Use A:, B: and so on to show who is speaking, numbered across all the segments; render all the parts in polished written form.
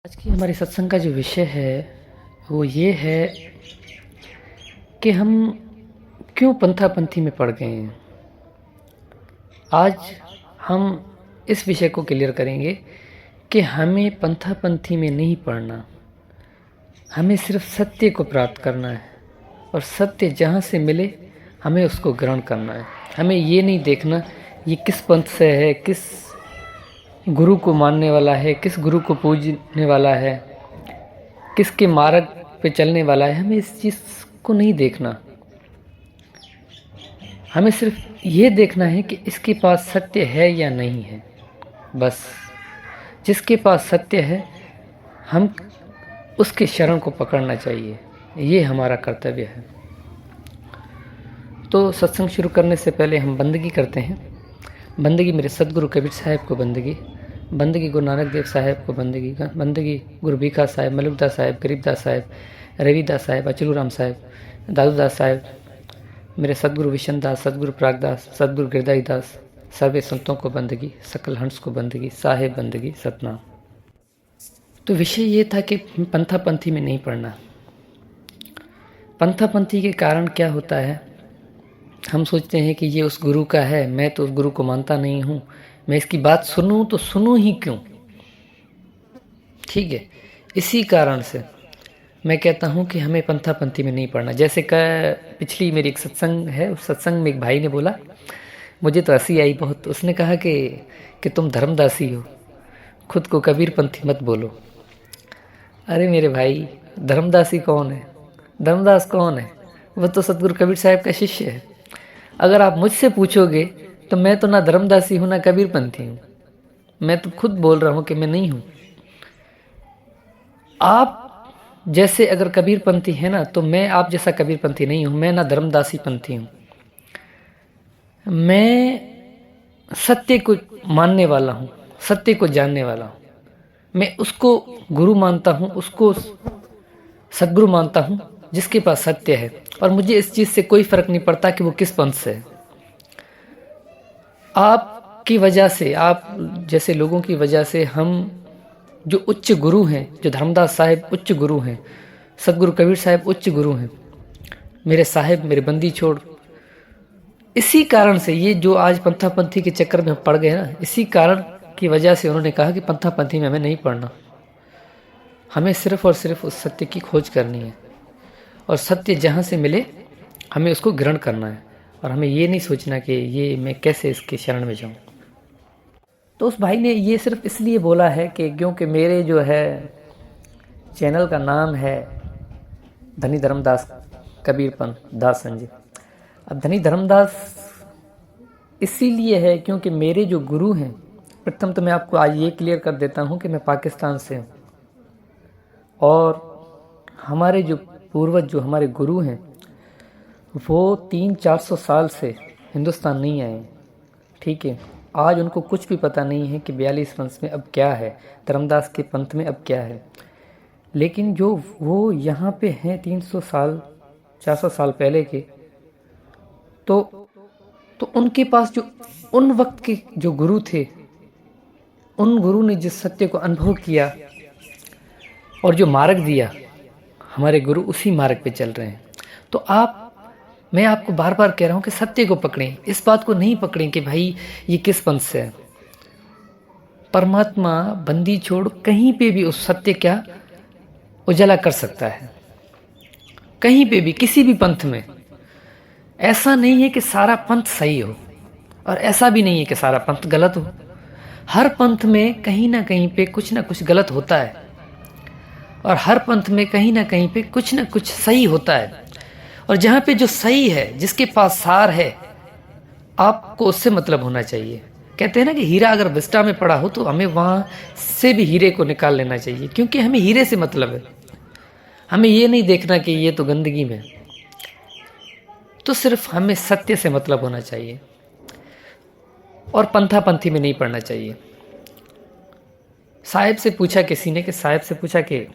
A: आज की हमारी सत्संग का जो विषय है वो ये है कि हम क्यों पंथी में पड़ गए हैं। आज हम इस विषय को क्लियर करेंगे कि हमें पंथी में नहीं पड़ना, हमें सिर्फ सत्य को प्राप्त करना है और सत्य जहाँ से मिले हमें उसको ग्रहण करना है। हमें ये नहीं देखना ये किस पंथ से है, किस गुरु को मानने वाला है, किस गुरु को पूजने वाला है, किसके मार्ग पे चलने वाला है। हमें इस चीज़ को नहीं देखना, हमें सिर्फ ये देखना है कि इसके पास सत्य है या नहीं है। बस जिसके पास सत्य है हम उसके शरण को पकड़ना चाहिए, ये हमारा कर्तव्य है। तो सत्संग शुरू करने से पहले हम बंदगी करते हैं। बंदगी मेरे सदगुरु कबीर साहब को बंदगी गुरु नानक देव साहब को बंदगी गुरु भीखा साहब, मलुकदास साहब, गरीबदास साहब, रविदास साहब, अचलूराम साहब, दादूदास साहब, मेरे सदगुरु विशन दास, सदगुरु प्रागदास, सदगुरु गिरदाई दास, सर्वे संतों को बंदगी, सकल हंस को बंदगी, साहेब बंदगी, सतनाम। तो विषय ये था कि पंथी में नहीं पड़ना। पंथी के कारण क्या होता है, हम सोचते हैं कि ये उस गुरु का है, मैं तो उस गुरु को मानता नहीं हूँ, मैं इसकी बात सुनूँ तो सुनूँ ही क्यों। ठीक है, इसी कारण से मैं कहता हूँ कि हमें पंथी में नहीं पड़ना। जैसे पिछली मेरी एक सत्संग है, उस सत्संग में एक भाई ने बोला, मुझे तो हंसी आई बहुत। उसने कहा कि तुम धर्मदासी हो, खुद को कबीर पंथी मत बोलो। अरे मेरे भाई, धर्मदासी कौन है? धर्मदास कौन है? वह तो सतगुरु कबीर साहब का शिष्य है। अगर आप मुझसे पूछोगे तो मैं तो ना धर्मदासी हूँ ना कबीर पंथी हूँ। मैं तो खुद बोल रहा हूँ कि मैं नहीं हूँ। आप जैसे अगर कबीर पंथी है ना, तो मैं आप जैसा कबीर पंथी नहीं हूँ। मैं ना धर्मदासी पंथी हूँ, मैं सत्य को मानने वाला हूँ, सत्य को जानने वाला हूँ। मैं उसको गुरु मानता हूँ, उसको सदगुरु मानता हूँ जिसके पास सत्य है। और मुझे इस चीज़ से कोई फ़र्क नहीं पड़ता कि वो किस पंथ से है। आपकी वजह से, आप जैसे लोगों की वजह से हम जो उच्च गुरु हैं, जो धर्मदास साहिब उच्च गुरु हैं, सदगुरु कबीर साहब उच्च गुरु हैं, मेरे साहिब, मेरे बंदी छोड़, इसी कारण से ये जो आज पंथी के चक्कर में हम पड़ गए ना, इसी कारण की वजह से उन्होंने कहा कि पंथी में हमें नहीं पढ़ना। हमें सिर्फ और सिर्फ उस सत्य की खोज करनी है और सत्य जहाँ से मिले हमें उसको ग्रहण करना है। और हमें ये नहीं सोचना कि ये मैं कैसे इसके शरण में जाऊँ। तो उस भाई ने ये सिर्फ इसलिए बोला है कि क्योंकि मेरे जो है चैनल का नाम है धनी धर्मदास कबीर पंथ दास संजय। अब धनी धर्मदास इसीलिए है क्योंकि मेरे जो गुरु हैं, प्रथम तो मैं आपको आज ये क्लियर कर देता हूँ कि मैं पाकिस्तान से हूँ और हमारे जो पूर्वज, जो हमारे गुरु हैं, वो 300-400 साल से हिंदुस्तान नहीं आए। ठीक है, आज उनको कुछ भी पता नहीं है कि 42 वंश में अब क्या है, धर्मदास के पंथ में अब क्या है। लेकिन जो वो यहाँ पे हैं 300 साल 400 साल पहले के, तो उनके पास जो उन वक्त के जो गुरु थे, उन गुरु ने जिस सत्य को अनुभव किया और जो मार्ग दिया, हमारे गुरु उसी मार्ग पे चल रहे हैं। तो मैं आपको बार बार कह रहा हूँ कि सत्य को पकड़ें, इस बात को नहीं पकड़ें कि भाई ये किस पंथ से है। परमात्मा बंदी छोड़ कहीं पे भी उस सत्य क्या उजाला कर सकता है, कहीं पे भी, किसी भी पंथ में। ऐसा नहीं है कि सारा पंथ सही हो और ऐसा भी नहीं है कि सारा पंथ गलत हो। हर पंथ में कहीं ना कहीं पे कुछ ना कुछ गलत होता है और हर पंथ में कहीं ना कहीं पे कुछ ना कुछ सही होता है। और जहाँ पे जो सही है, जिसके पास सार है, आपको उससे मतलब होना चाहिए। कहते हैं ना कि हीरा अगर विस्टा में पड़ा हो तो हमें वहाँ से भी हीरे को निकाल लेना चाहिए, क्योंकि हमें हीरे से मतलब है। हमें ये नहीं देखना कि ये तो गंदगी में। तो सिर्फ हमें सत्य से मतलब होना चाहिए और पंथी में नहीं पड़ना चाहिए। साहिब से पूछा किसी ने, कि साहिब से पूछा कि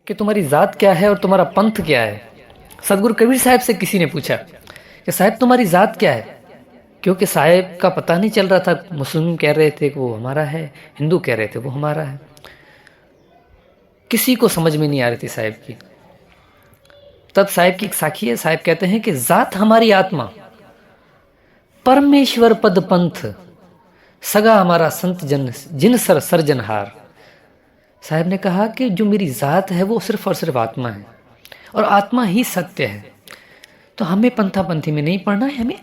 A: तुम्हारी जात क्या है और तुम्हारा पंथ क्या है। सदगुरु कबीर साहब से किसी ने पूछा कि साहब तुम्हारी जात क्या है, क्योंकि साहब का पता नहीं चल रहा था। मुस्लिम कह रहे थे कि वो हमारा है, हिंदू कह रहे थे वो हमारा है। किसी को समझ में नहीं आ रही थी साहिब की। तब साहिब की एक साखी है, साहिब कहते हैं कि जात हमारी आत्मा, परमेश्वर पद पंथ, सगा हमारा संत जन जिन सर सर्जनहार। साहिब ने कहा कि जो मेरी जात है वो सिर्फ और सिर्फ आत्मा है, और आत्मा ही सत्य है। तो हमें पंथा पंथी में नहीं पढ़ना है, हमें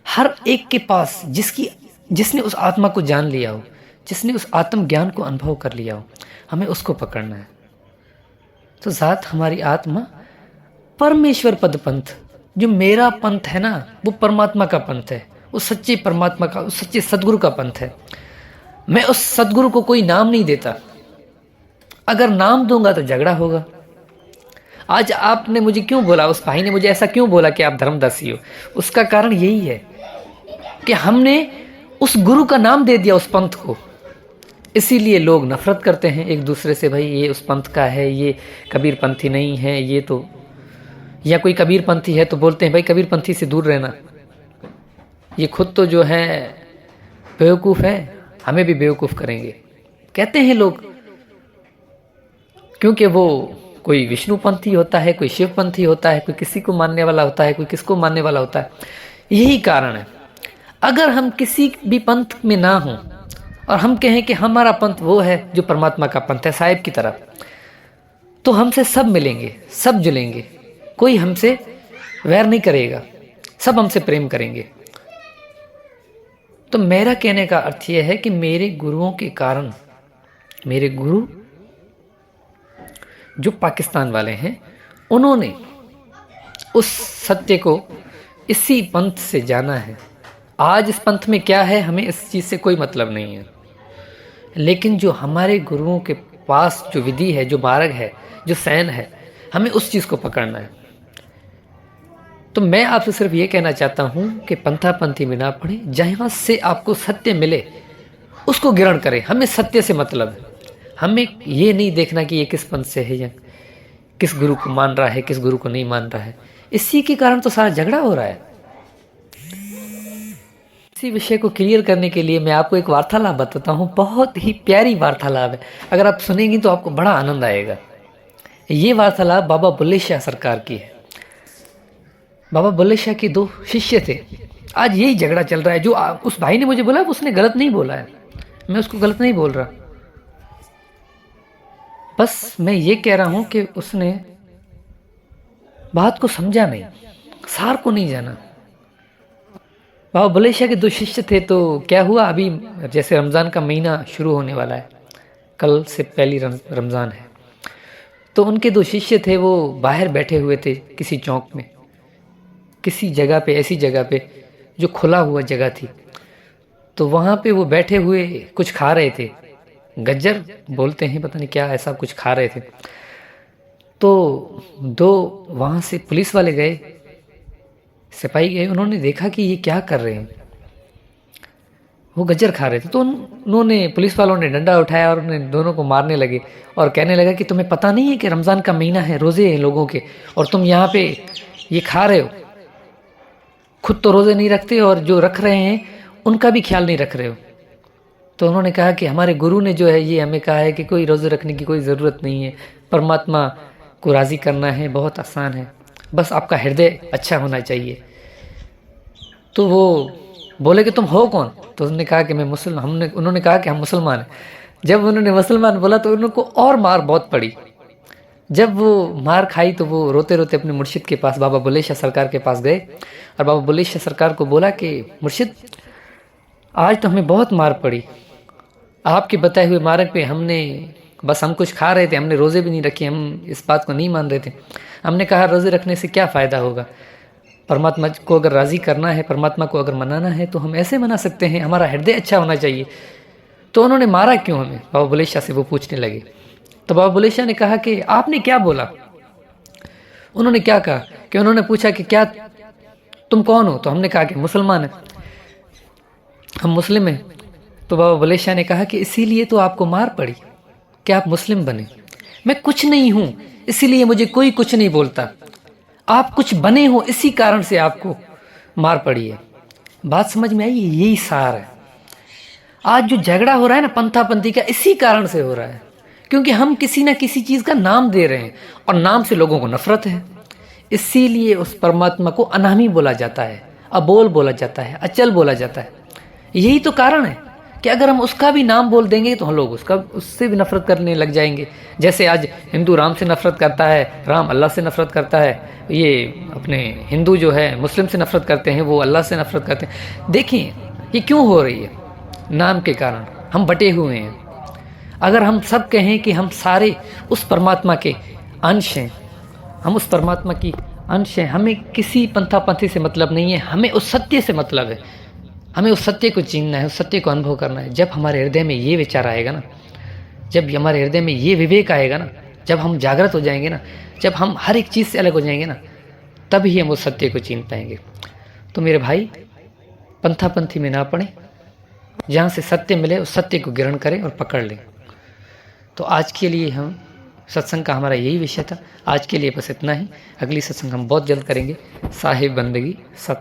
A: हर एक के पास जिसने उस आत्मा को जान लिया हो, जिसने उस आत्म ज्ञान को अनुभव कर लिया हो, हमें उसको पकड़ना है। तो जात हमारी आत्मा, परमेश्वर पद पंथ, जो मेरा पंथ है ना वो परमात्मा का पंथ है, उस सच्चे परमात्मा का, उस सच्चे सदगुरु का पंथ है। मैं उस सदगुरु को कोई नाम नहीं देता, अगर नाम दूंगा तो झगड़ा होगा। आज आपने मुझे क्यों बोला, उस भाई ने मुझे ऐसा क्यों बोला कि आप धर्मदासी हो, उसका कारण यही है कि हमने उस गुरु का नाम दे दिया उस पंथ को। इसीलिए लोग नफरत करते हैं एक दूसरे से, भाई ये उस पंथ का है, ये कबीर पंथी नहीं है, ये तो, या कोई कबीर पंथी है तो बोलते हैं भाई कबीर पंथी से दूर रहना, ये खुद तो जो है बेवकूफ़ है, हमें भी बेवकूफ़ करेंगे, कहते हैं लोग। क्योंकि वो कोई विष्णु पंथी होता है, कोई शिव पंथी होता है, कोई किसी को मानने वाला होता है, कोई किसको मानने वाला होता है। यही कारण है। अगर हम किसी भी पंथ में ना हों और हम कहें कि हमारा पंथ वो है जो परमात्मा का पंथ है, साहिब की तरफ, तो हमसे सब मिलेंगे, सब जुलेंगे, कोई हमसे वैर नहीं करेगा, सब हमसे प्रेम करेंगे। तो मेरा कहने का अर्थ यह है कि मेरे गुरुओं के कारण, मेरे गुरु जो पाकिस्तान वाले हैं, उन्होंने उस सत्य को इसी पंथ से जाना है। आज इस पंथ में क्या है हमें इस चीज़ से कोई मतलब नहीं है, लेकिन जो हमारे गुरुओं के पास जो विधि है, जो मार्ग है, जो सैन है, हमें उस चीज़ को पकड़ना है। तो मैं आपसे सिर्फ ये कहना चाहता हूँ कि पंथा पंथी में ना पढ़े, जहाँ से आपको सत्य मिले उसको ग्रहण करें। हमें सत्य से मतलब है, हमें ये नहीं देखना कि ये किस पंथ से है या किस गुरु को मान रहा है, किस गुरु को नहीं मान रहा है। इसी के कारण तो सारा झगड़ा हो रहा है। इसी विषय को क्लियर करने के लिए मैं आपको एक वार्तालाप बताता हूँ, बहुत ही प्यारी वार्तालाप है। अगर आप सुनेंगी तो आपको बड़ा आनंद आएगा। ये वार्तालाप बाबा बुल्ले शाह सरकार की है। बाबा बुल्ले शाह के दो शिष्य थे। आज यही झगड़ा चल रहा है। जो उस भाई ने मुझे बोला उसने गलत नहीं बोला है, मैं उसको गलत नहीं बोल रहा, बस मैं ये कह रहा हूँ कि उसने बात को समझा नहीं, सार को नहीं जाना। बाबा बुल्ले शाह के दो शिष्य थे। तो क्या हुआ, अभी जैसे रमज़ान का महीना शुरू होने वाला है, कल से पहली रमज़ान है, तो उनके दो शिष्य थे, वो बाहर बैठे हुए थे किसी चौक में, किसी जगह पे, ऐसी जगह पे जो खुला हुआ जगह थी। तो वहाँ पे वो बैठे हुए कुछ खा रहे थे, गज्जर बोलते हैं, पता नहीं क्या ऐसा कुछ खा रहे थे। तो दो वहाँ से पुलिस वाले गए, सिपाही गए, उन्होंने देखा कि ये क्या कर रहे हैं, वो गज्जर खा रहे थे। तो उन्होंने, पुलिस वालों ने डंडा उठाया और उन्हें दोनों को मारने लगे और कहने लगा कि तुम्हें पता नहीं है कि रमज़ान का महीना है, रोज़े हैं लोगों के, और तुम यहाँ पे ये खा रहे हो, खुद तो रोज़े नहीं रखते और जो रख रहे हैं उनका भी ख्याल नहीं रख रहे हो। तो उन्होंने कहा कि हमारे गुरु ने जो है ये हमें कहा है कि कोई रोज़े रखने की कोई ज़रूरत नहीं है, परमात्मा को राज़ी करना है, बहुत आसान है, बस आपका हृदय अच्छा होना चाहिए। तो वो बोले कि तुम हो कौन? तो उन्होंने कहा कि मैं मुसलमान, उन्होंने कहा कि हम मुसलमान हैं। जब उन्होंने मुसलमान बोला तो उनको और मार बहुत पड़ी। जब वो मार खाई तो वो रोते रोते अपने मुर्शिद के पास, बाबा बुल्ले शाह सरकार के पास गए और बाबा बुल्ले शाह सरकार को बोला कि मुर्शिद, आज तो हमें बहुत मार पड़ी, आपके बताए हुए मार्ग पे हमने, बस हम कुछ खा रहे थे, हमने रोज़े भी नहीं रखे, हम इस बात को नहीं मान रहे थे। हमने कहा रोज़े रखने से क्या फ़ायदा होगा, परमात्मा को अगर राज़ी करना है, परमात्मा को अगर मनाना है तो हम ऐसे मना सकते हैं, हमारा हृदय अच्छा होना चाहिए। तो उन्होंने मारा क्यों हमें, बाबा बुल्ले शाह से वो पूछने लगे। तो बाबा बुल्ले शाह ने कहा कि आपने क्या बोला? उन्होंने क्या कहा कि उन्होंने पूछा कि क्या तुम कौन हो? तो हमने कहा कि मुसलमान है, हम मुस्लिम हैं। तो बाबा बुल्ले शाह ने कहा कि इसीलिए तो आपको मार पड़ी कि आप मुस्लिम बने। मैं कुछ नहीं हूँ इसीलिए मुझे कोई कुछ नहीं बोलता, आप कुछ बने हो इसी कारण से आपको मार पड़ी है। बात समझ में आई? यही सार है। आज जो झगड़ा हो रहा है ना पंथा पंथी का, इसी कारण से हो रहा है, क्योंकि हम किसी ना किसी चीज़ का नाम दे रहे हैं और नाम से लोगों को नफरत है। इसीलिए उस परमात्मा को अनामी बोला जाता है, अबोल बोला जाता है, अचल बोला जाता है। यही तो कारण है कि अगर हम उसका भी नाम बोल देंगे तो हम लोग उससे भी नफरत करने लग जाएंगे। जैसे आज हिंदू राम से नफरत करता है, राम अल्लाह से नफरत करता है, ये अपने हिंदू जो है मुस्लिम से नफरत करते हैं, वो अल्लाह से नफरत करते हैं। देखिए ये क्यों हो रही है? नाम के कारण हम बटे हुए हैं। अगर हम सब कहें कि हम सारे उस परमात्मा के अंश हैं, हम उस परमात्मा की अंश हैं, हमें किसी पंथा पंथी से मतलब नहीं है, हमें उस सत्य से मतलब है। हमें उस सत्य को जीना है, उस सत्य को अनुभव करना है। जब हमारे हृदय में ये विचार आएगा ना, जब हमारे हृदय में ये विवेक आएगा ना, जब हम जागृत हो जाएंगे ना, जब हम हर एक चीज़ से अलग हो जाएंगे ना, तभी हम उस सत्य को चीन पाएंगे। तो मेरे भाई, पंथा पंथी में ना पड़े, जहाँ से सत्य मिले उस सत्य को ग्रहण करें और पकड़ लें। तो आज के लिए हम सत्संग का हमारा यही विषय था। आज के लिए बस इतना ही। अगली सत्संग हम बहुत जल्द करेंगे। साहिब बंदगी सत्य।